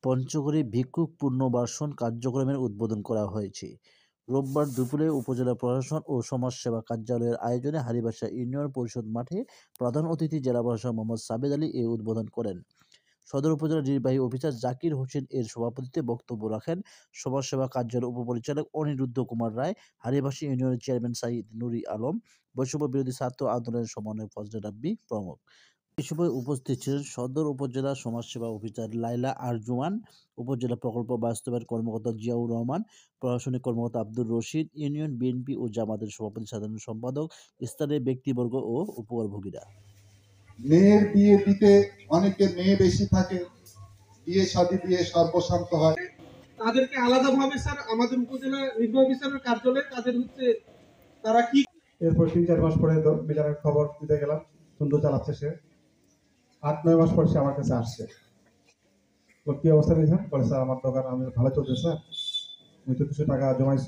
পঞ্চগড়ে ভিক্ষুক পুনর্বাসন কার্যক্রমের উদ্বোধন করা হয়েছে। রোববার দুপুরে উপজেলা প্রশাসন ও সমাজসেবা কার্যালয়ের আয়োজনে হাড়িবাসা ইউনিয়ন পরিষদ মাঠে প্রধান অতিথি জেলা প্রশাসক মোহাম্মদ সাবেদ আলী এ উদ্বোধন করেন। সদর উপজেলা নির্বাহী অফিসার জাকির হোসেন এর সভাপতিত্বে বক্তব্য রাখেন সমাজসেবা কার্যালয়ের উপপরিচালক অনিরুদ্ধ কুমার রায়, হাড়িবাসা ইউনিয়নের চেয়ারম্যান সাইদ নুরি আলম, বৈষম্য বিরোধী ছাত্র আন্দোলনের সমন্বয়ক ফজলে রাব্বি প্রমুখ। এ সময় উপস্থিত ছিলেন সদর উপজেলা সমাজসেবা অফিসার লাইলা আরজুমান, উপজেলা প্রকল্প বাস্তবায়ন কর্মকর্তা জিয়াউর রহমান, প্রশাসনিক কর্মকর্তা আব্দুর রশিদ, ইউনিয়ন বিএনপি ও জামাতের সভাপতি সাধারণ সম্পাদক, স্থানীয় ব্যক্তিবর্গ ও উপকারভোগীরা। মেয়ের বিয়ে দিতে অনেকের মেয়ে বেশি থাকে, বিয়ে শাদী দিয়ে সর্বশান্ত হয়। তাদেরকে আলাদাভাবে স্যার আমাদের উপজেলা নির্বাহী অফিসারের কার্যালয়ে তাদের হচ্ছে তারা কি এরপর 3-4 মাস পরে বিচারের খবর দিতে গেলাম, সুন্দর চালাচ্ছে সে। 8-9 মাস পরে সে আমার কাছে আসছে, কি অবস্থা নিয়েছেন? বলে স্যার আমার দোকান আমি ভালো চলছে স্যার, আমি তো কিছু টাকা জমাইছি।